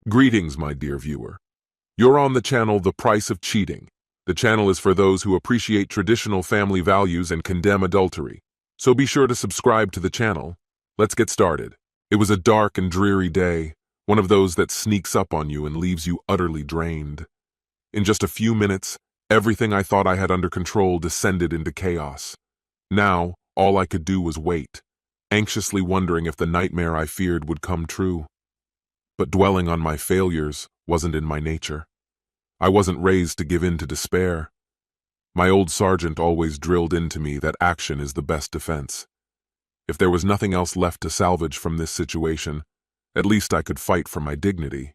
Greetings, my dear viewer. You're on the channel The Price of Cheating. The channel is for those who appreciate traditional family values and condemn adultery. So be sure to subscribe to the channel. Let's get started. It was a dark and dreary day, one of those that sneaks up on you and leaves you utterly drained. In just a few minutes, everything I thought I had under control descended into chaos. Now, all I could do was wait, anxiously wondering if the nightmare I feared would come true. But dwelling on my failures wasn't in my nature. I wasn't raised to give in to despair. My old sergeant always drilled into me that action is the best defense. If there was nothing else left to salvage from this situation, at least I could fight for my dignity.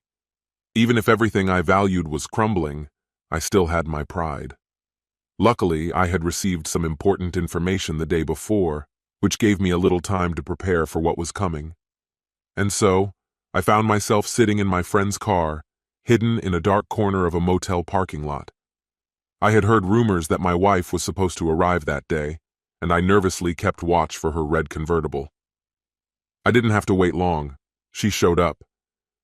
Even if everything I valued was crumbling, I still had my pride. Luckily, I had received some important information the day before, which gave me a little time to prepare for what was coming. And so, I found myself sitting in my friend's car, hidden in a dark corner of a motel parking lot. I had heard rumors that my wife was supposed to arrive that day, and I nervously kept watch for her red convertible. I didn't have to wait long. She showed up,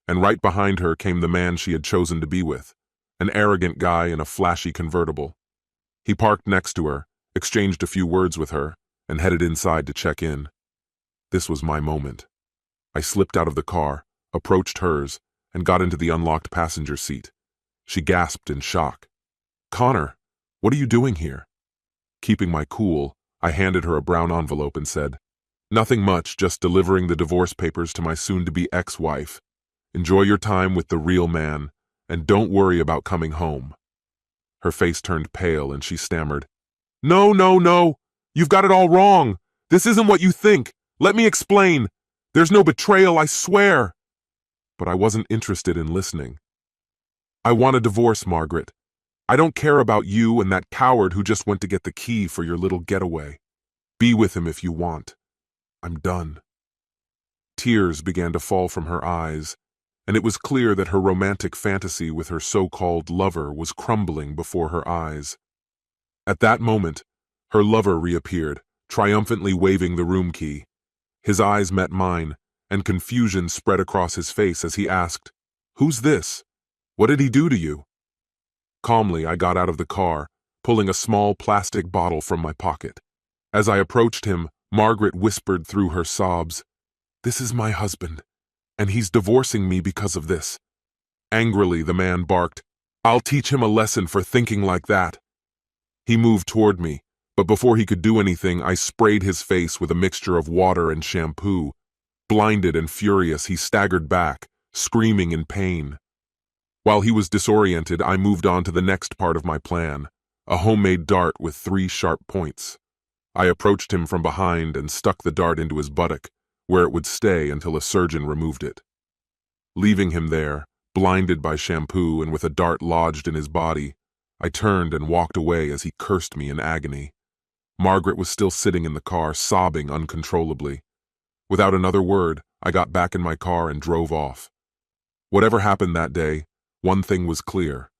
and right behind her came the man she had chosen to be with, an arrogant guy in a flashy convertible. He parked next to her, exchanged a few words with her, and headed inside to check in. This was my moment. I slipped out of the car, approached hers, and got into the unlocked passenger seat. She gasped in shock. "Connor, what are you doing here?" Keeping my cool, I handed her a brown envelope and said, "Nothing much, just delivering the divorce papers to my soon-to-be ex-wife. Enjoy your time with the real man, and don't worry about coming home." Her face turned pale and she stammered, "No, no, no! You've got it all wrong! This isn't what you think! Let me explain! There's no betrayal, I swear!" But I wasn't interested in listening. "I want a divorce, Margaret. I don't care about you and that coward who just went to get the key for your little getaway. Be with him if you want. I'm done." Tears began to fall from her eyes, and it was clear that her romantic fantasy with her so-called lover was crumbling before her eyes. At that moment, her lover reappeared, triumphantly waving the room key. His eyes met mine, and confusion spread across his face as he asked, "Who's this? What did he do to you?" Calmly, I got out of the car, pulling a small plastic bottle from my pocket. As I approached him, Margaret whispered through her sobs, "This is my husband, and he's divorcing me because of this." Angrily, the man barked, "I'll teach him a lesson for thinking like that." He moved toward me, but before he could do anything, I sprayed his face with a mixture of water and shampoo. Blinded and furious, he staggered back, screaming in pain. While he was disoriented, I moved on to the next part of my plan, a homemade dart with 3 sharp points. I approached him from behind and stuck the dart into his buttock, where it would stay until a surgeon removed it. Leaving him there, blinded by shampoo and with a dart lodged in his body, I turned and walked away as he cursed me in agony. Margaret was still sitting in the car, sobbing uncontrollably. Without another word, I got back in my car and drove off. Whatever happened that day, one thing was clear.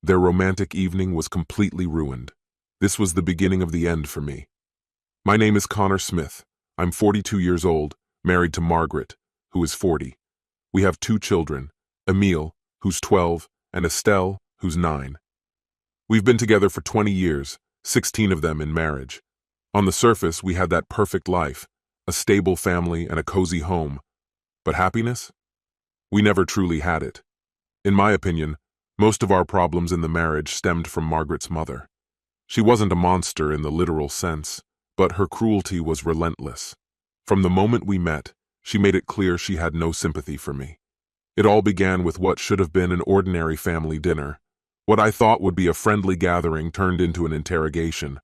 Their romantic evening was completely ruined. This was the beginning of the end for me. My name is Connor Smith. I'm 42 years old, married to Margaret, who is 40. We have 2 children, Emile, who's 12, and Estelle, who's 9. We've been together for 20 years, 16 of them in marriage. On the surface, we had that perfect life, a stable family and a cozy home. But happiness? We never truly had it. In my opinion, most of our problems in the marriage stemmed from Margaret's mother. She wasn't a monster in the literal sense, but her cruelty was relentless. From the moment we met, she made it clear she had no sympathy for me. It all began with what should have been an ordinary family dinner. What I thought would be a friendly gathering turned into an interrogation.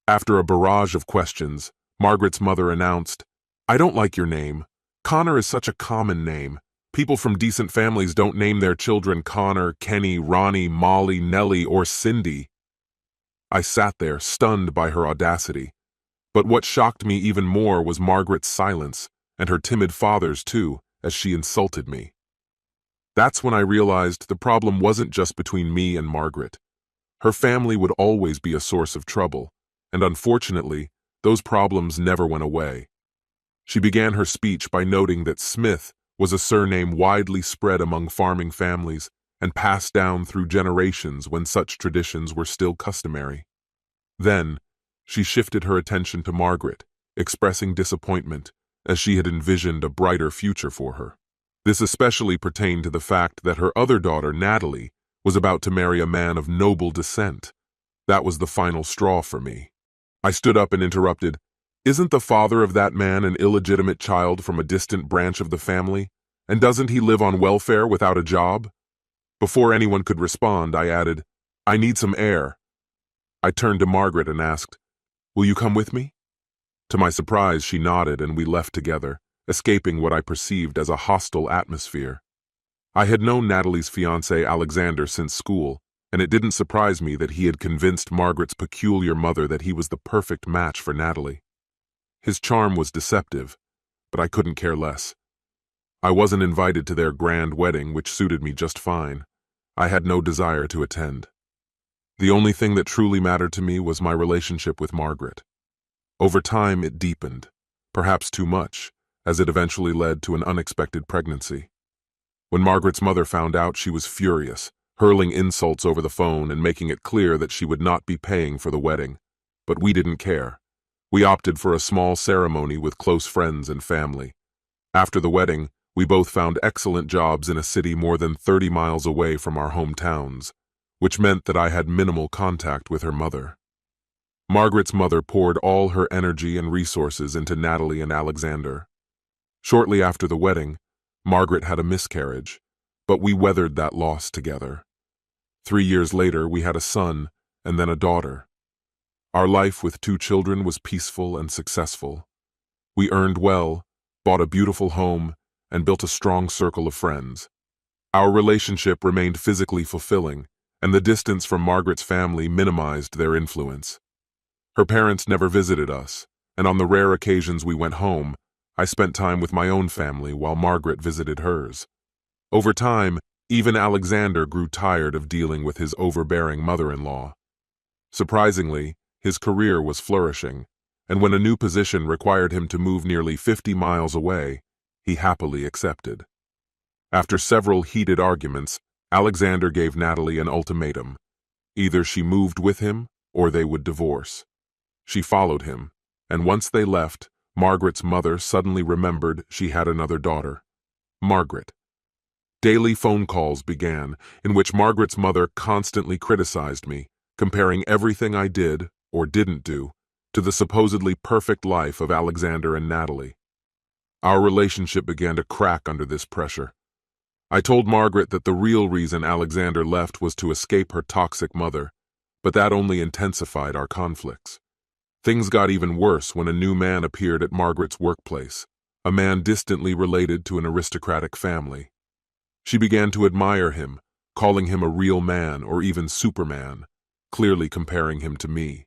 After a barrage of questions, Margaret's mother announced, "I don't like your name. Connor is such a common name. People from decent families don't name their children Connor, Kenny, Ronnie, Molly, Nellie, or Cindy." I sat there, stunned by her audacity. But what shocked me even more was Margaret's silence, and her timid father's too, as she insulted me. That's when I realized the problem wasn't just between me and Margaret. Her family would always be a source of trouble, and unfortunately, those problems never went away. She began her speech by noting that Smith was a surname widely spread among farming families and passed down through generations when such traditions were still customary. Then, she shifted her attention to Margaret, expressing disappointment, as she had envisioned a brighter future for her. This especially pertained to the fact that her other daughter, Natalie, was about to marry a man of noble descent. That was the final straw for me. I stood up and interrupted, "Isn't the father of that man an illegitimate child from a distant branch of the family? And doesn't he live on welfare without a job?" Before anyone could respond, I added, "I need some air." I turned to Margaret and asked, "Will you come with me?" To my surprise, she nodded and we left together, escaping what I perceived as a hostile atmosphere. I had known Natalie's fiancé Alexander since school, and it didn't surprise me that he had convinced Margaret's peculiar mother that he was the perfect match for Natalie. His charm was deceptive, but I couldn't care less. I wasn't invited to their grand wedding, which suited me just fine. I had no desire to attend. The only thing that truly mattered to me was my relationship with Margaret. Over time, it deepened, perhaps too much, as it eventually led to an unexpected pregnancy. When Margaret's mother found out, she was furious, hurling insults over the phone and making it clear that she would not be paying for the wedding. But we didn't care. We opted for a small ceremony with close friends and family. After the wedding, we both found excellent jobs in a city more than 30 miles away from our hometowns, which meant that I had minimal contact with her mother. Margaret's mother poured all her energy and resources into Natalie and Alexander. Shortly after the wedding, Margaret had a miscarriage, but we weathered that loss together. 3 years later, we had a son and then a daughter. Our life with 2 children was peaceful and successful. We earned well, bought a beautiful home, and built a strong circle of friends. Our relationship remained physically fulfilling, and the distance from Margaret's family minimized their influence. Her parents never visited us, and on the rare occasions we went home, I spent time with my own family while Margaret visited hers. Over time, even Alexander grew tired of dealing with his overbearing mother-in-law. Surprisingly, his career was flourishing, and when a new position required him to move nearly 50 miles away, he happily accepted. After several heated arguments, Alexander gave Natalie an ultimatum. Either she moved with him, or they would divorce. She followed him, and once they left, Margaret's mother suddenly remembered she had another daughter, Margaret. Daily phone calls began, in which Margaret's mother constantly criticized me, comparing everything I did, or didn't do, to the supposedly perfect life of Alexander and Natalie. Our relationship began to crack under this pressure. I told Margaret that the real reason Alexander left was to escape her toxic mother, but that only intensified our conflicts. Things got even worse when a new man appeared at Margaret's workplace, a man distantly related to an aristocratic family. She began to admire him, calling him a real man or even Superman, clearly comparing him to me.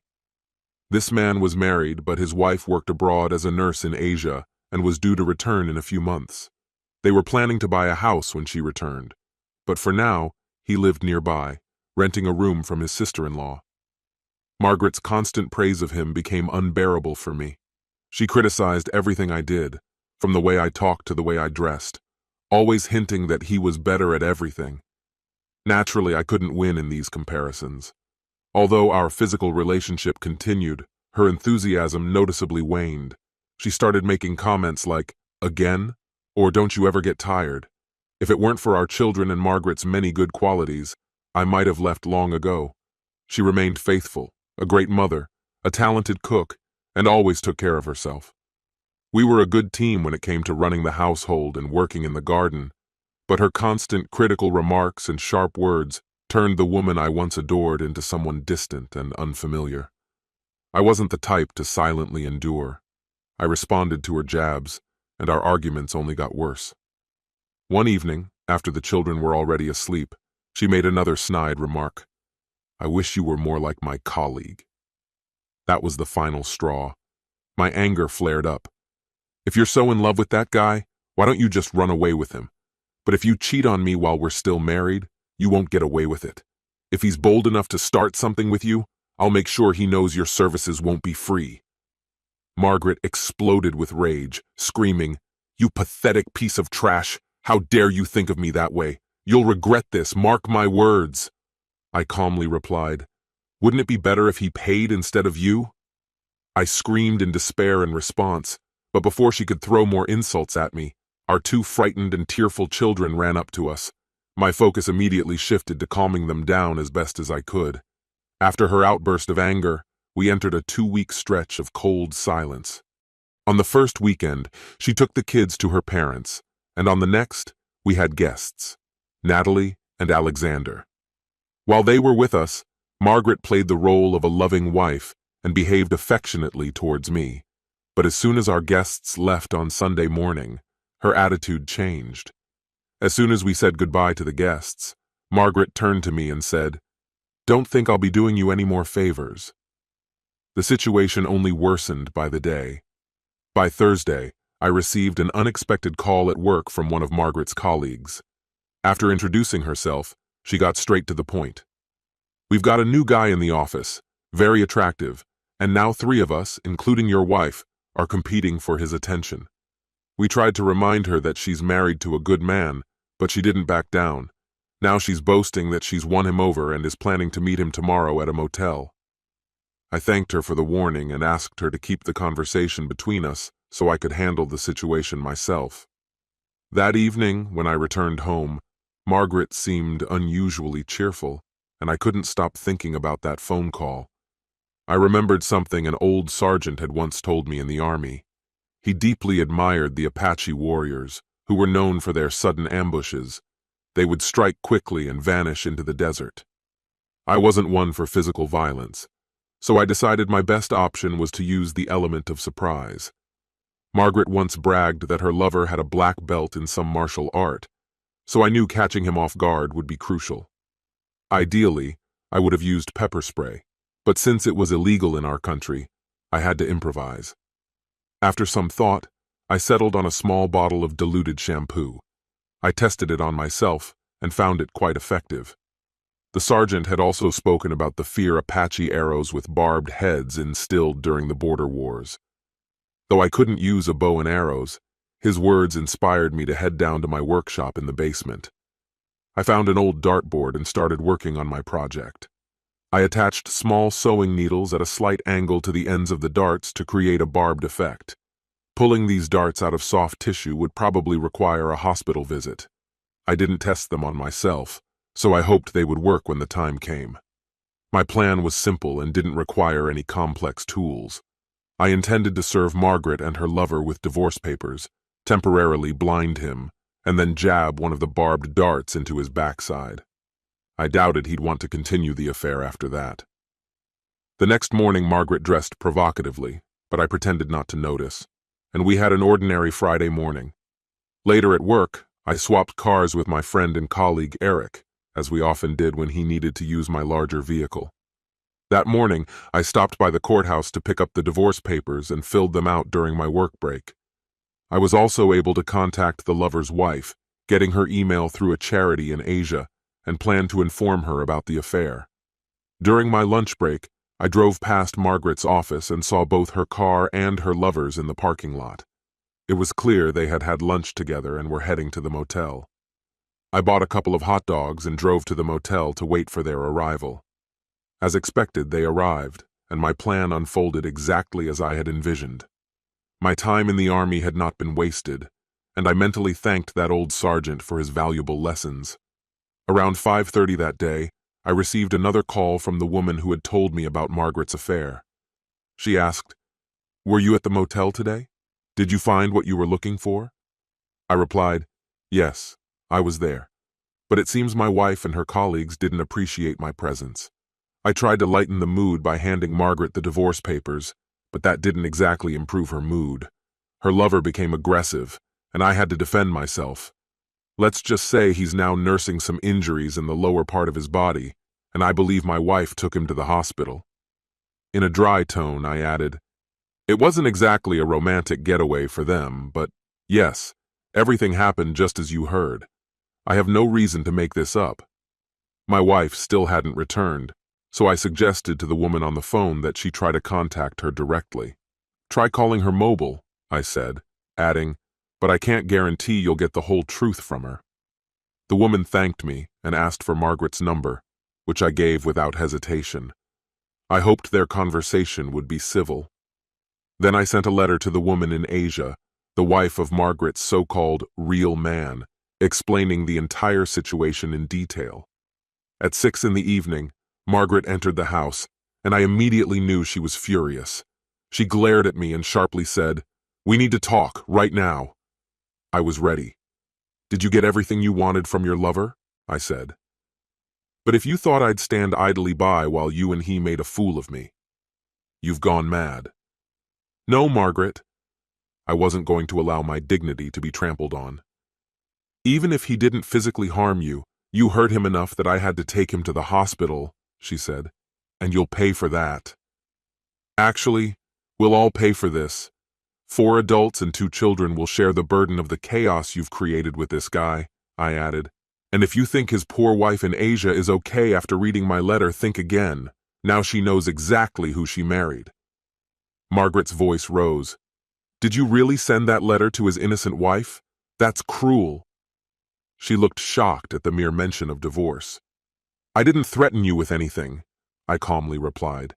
This man was married, but his wife worked abroad as a nurse in Asia and was due to return in a few months. They were planning to buy a house when she returned, but for now, he lived nearby, renting a room from his sister-in-law. Margaret's constant praise of him became unbearable for me. She criticized everything I did, from the way I talked to the way I dressed, always hinting that he was better at everything. Naturally, I couldn't win in these comparisons. Although our physical relationship continued, her enthusiasm noticeably waned. She started making comments like, "Again? Or don't you ever get tired?" If it weren't for our children and Margaret's many good qualities, I might have left long ago. She remained faithful, a great mother, a talented cook, and always took care of herself. We were a good team when it came to running the household and working in the garden, but her constant critical remarks and sharp words turned the woman I once adored into someone distant and unfamiliar. I wasn't the type to silently endure. I responded to her jabs, and our arguments only got worse. One evening, after the children were already asleep, she made another snide remark. "I wish you were more like my colleague." That was the final straw. My anger flared up. "If you're so in love with that guy, why don't you just run away with him? But if you cheat on me while we're still married, you won't get away with it. If he's bold enough to start something with you, I'll make sure he knows your services won't be free." Margaret exploded with rage, screaming, "You pathetic piece of trash! How dare you think of me that way? You'll regret this, mark my words. I calmly replied, wouldn't it be better if he paid instead of you? I screamed in despair in response, but before she could throw more insults at me, our two frightened and tearful children ran up to us. My focus immediately shifted to calming them down as best as I could. After her outburst of anger, we entered a 2-week stretch of cold silence. On the first weekend, she took the kids to her parents, and on the next, we had guests, Natalie and Alexander. While they were with us, Margaret played the role of a loving wife and behaved affectionately towards me. But as soon as our guests left on Sunday morning, her attitude changed. As soon as we said goodbye to the guests, Margaret turned to me and said, "Don't think I'll be doing you any more favors." The situation only worsened by the day. By Thursday, I received an unexpected call at work from one of Margaret's colleagues. After introducing herself, she got straight to the point. "We've got a new guy in the office, very attractive, and now 3 of us, including your wife, are competing for his attention." We tried to remind her that she's married to a good man, but she didn't back down. Now she's boasting that she's won him over and is planning to meet him tomorrow at a motel. I thanked her for the warning and asked her to keep the conversation between us so I could handle the situation myself. That evening, when I returned home, Margaret seemed unusually cheerful, and I couldn't stop thinking about that phone call. I remembered something an old sergeant had once told me in the Army. He deeply admired the Apache warriors, who were known for their sudden ambushes. They would strike quickly and vanish into the desert. I wasn't one for physical violence, so I decided my best option was to use the element of surprise. Margaret once bragged that her lover had a black belt in some martial art, so I knew catching him off guard would be crucial. Ideally, I would have used pepper spray, but since it was illegal in our country, I had to improvise. After some thought, I settled on a small bottle of diluted shampoo. I tested it on myself and found it quite effective. The sergeant had also spoken about the fear Apache arrows with barbed heads instilled during the border wars. Though I couldn't use a bow and arrows, his words inspired me to head down to my workshop in the basement. I found an old dartboard and started working on my project. I attached small sewing needles at a slight angle to the ends of the darts to create a barbed effect. Pulling these darts out of soft tissue would probably require a hospital visit. I didn't test them on myself, so I hoped they would work when the time came. My plan was simple and didn't require any complex tools. I intended to serve Margaret and her lover with divorce papers, temporarily blind him, and then jab one of the barbed darts into his backside. I doubted he'd want to continue the affair after that. The next morning, Margaret dressed provocatively, but I pretended not to notice, and we had an ordinary Friday morning. Later at work, I swapped cars with my friend and colleague Eric, as we often did when he needed to use my larger vehicle. That morning, I stopped by the courthouse to pick up the divorce papers and filled them out during my work break. I was also able to contact the lover's wife, getting her email through a charity in Asia, and planned to inform her about the affair. During my lunch break, I drove past Margaret's office and saw both her car and her lover's in the parking lot. It was clear they had had lunch together and were heading to the motel. I bought a couple of hot dogs and drove to the motel to wait for their arrival. As expected, they arrived, and my plan unfolded exactly as I had envisioned. My time in the Army had not been wasted, and I mentally thanked that old sergeant for his valuable lessons. Around 5:30 that day, I received another call from the woman who had told me about Margaret's affair. She asked, "Were you at the motel today? Did you find what you were looking for?" I replied, "Yes, I was there, but it seems my wife and her colleagues didn't appreciate my presence. I tried to lighten the mood by handing Margaret the divorce papers, but that didn't exactly improve her mood. Her lover became aggressive, and I had to defend myself. Let's just say he's now nursing some injuries in the lower part of his body, and I believe my wife took him to the hospital." In a dry tone, I added, "It wasn't exactly a romantic getaway for them, but yes, everything happened just as you heard. I have no reason to make this up." My wife still hadn't returned, so I suggested to the woman on the phone that she try to contact her directly. "Try calling her mobile," I said, adding, but I can't guarantee you'll get the whole truth from her." The woman thanked me and asked for Margaret's number, which I gave without hesitation. I hoped their conversation would be civil. Then I sent a letter to the woman in Asia, the wife of Margaret's so-called real man, explaining the entire situation in detail. At 6 in the evening, Margaret entered the house, and I immediately knew she was furious. She glared at me and sharply said, "We need to talk, right now." I was ready. "Did you get everything you wanted from your lover?" I said. "But if you thought I'd stand idly by while you and he made a fool of me, you've gone mad." "No, Margaret." I wasn't going to allow my dignity to be trampled on. "Even if he didn't physically harm you, you hurt him enough that I had to take him to the hospital," she said, "and you'll pay for that." "Actually, we'll all pay for this. 4 adults and 2 children will share the burden of the chaos you've created with this guy," I added. "And if you think his poor wife in Asia is okay after reading my letter, think again. Now she knows exactly who she married." Margaret's voice rose. "Did you really send that letter to his innocent wife? That's cruel." She looked shocked at the mere mention of divorce. "I didn't threaten you with anything," I calmly replied.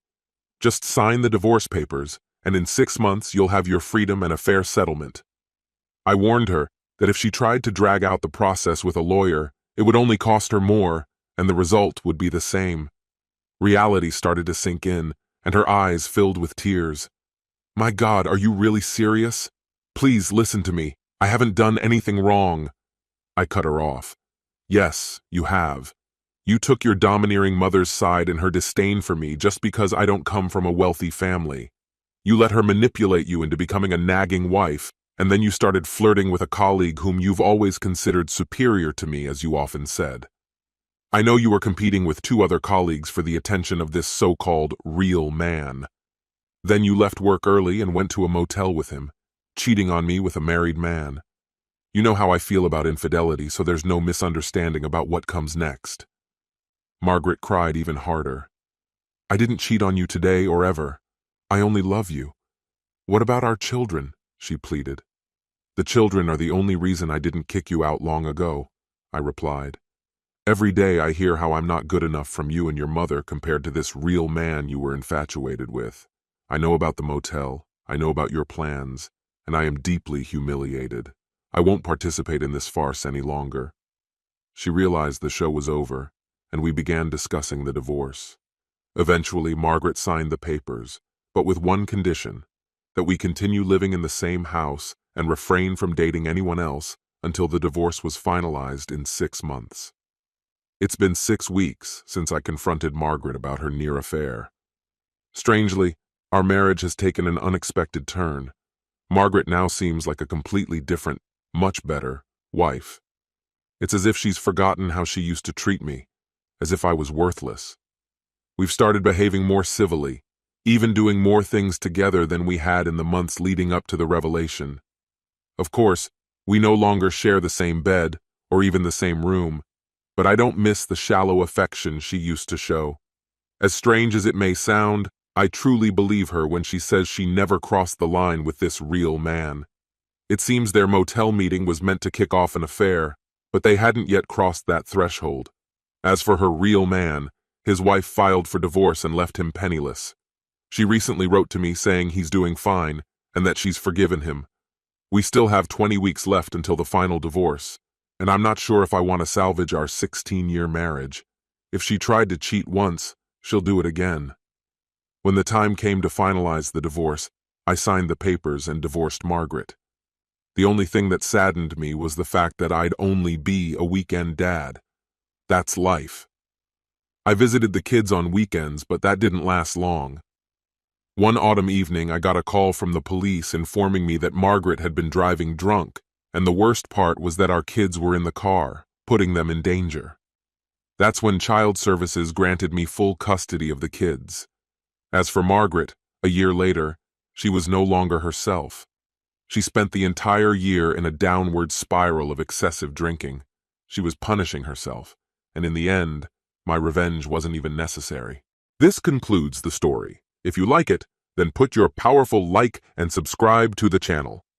"Just sign the divorce papers, and in 6 months you'll have your freedom and a fair settlement." I warned her that if she tried to drag out the process with a lawyer, it would only cost her more, and the result would be the same. Reality started to sink in, and her eyes filled with tears. "My God, are you really serious? Please listen to me. I haven't done anything wrong." I cut her off. "Yes, you have. You took your domineering mother's side in her disdain for me just because I don't come from a wealthy family. You let her manipulate you into becoming a nagging wife, and then you started flirting with a colleague whom you've always considered superior to me, as you often said. I know you were competing with 2 other colleagues for the attention of this so-called real man. Then you left work early and went to a motel with him, cheating on me with a married man. You know how I feel about infidelity, so there's no misunderstanding about what comes next." Margaret cried even harder. "I didn't cheat on you today or ever. I only love you." "What about our children?" she pleaded. "The children are the only reason I didn't kick you out long ago," I replied. "Every day I hear how I'm not good enough from you and your mother compared to this real man you were infatuated with. I know about the motel, I know about your plans, and I am deeply humiliated. I won't participate in this farce any longer." She realized the show was over, and we began discussing the divorce. Eventually, Margaret signed the papers, but with one condition, that we continue living in the same house and refrain from dating anyone else until the divorce was finalized in 6 months. It's been 6 weeks since I confronted Margaret about her near affair. Strangely, our marriage has taken an unexpected turn. Margaret now seems like a completely different, much better, wife. It's as if she's forgotten how she used to treat me, as if I was worthless. We've started behaving more civilly, even doing more things together than we had in the months leading up to the revelation. Of course, we no longer share the same bed, or even the same room, but I don't miss the shallow affection she used to show. As strange as it may sound, I truly believe her when she says she never crossed the line with this real man. It seems their motel meeting was meant to kick off an affair, but they hadn't yet crossed that threshold. As for her real man, his wife filed for divorce and left him penniless. She recently wrote to me saying he's doing fine and that she's forgiven him. We still have 20 weeks left until the final divorce, and I'm not sure if I want to salvage our 16-year marriage. If she tried to cheat once, she'll do it again. When the time came to finalize the divorce, I signed the papers and divorced Margaret. The only thing that saddened me was the fact that I'd only be a weekend dad. That's life. I visited the kids on weekends, but that didn't last long. One autumn evening, I got a call from the police informing me that Margaret had been driving drunk, and the worst part was that our kids were in the car, putting them in danger. That's when Child Services granted me full custody of the kids. As for Margaret, a year later, she was no longer herself. She spent the entire year in a downward spiral of excessive drinking. She was punishing herself, and in the end, my revenge wasn't even necessary. This concludes the story. If you like it, then put your powerful like and subscribe to the channel.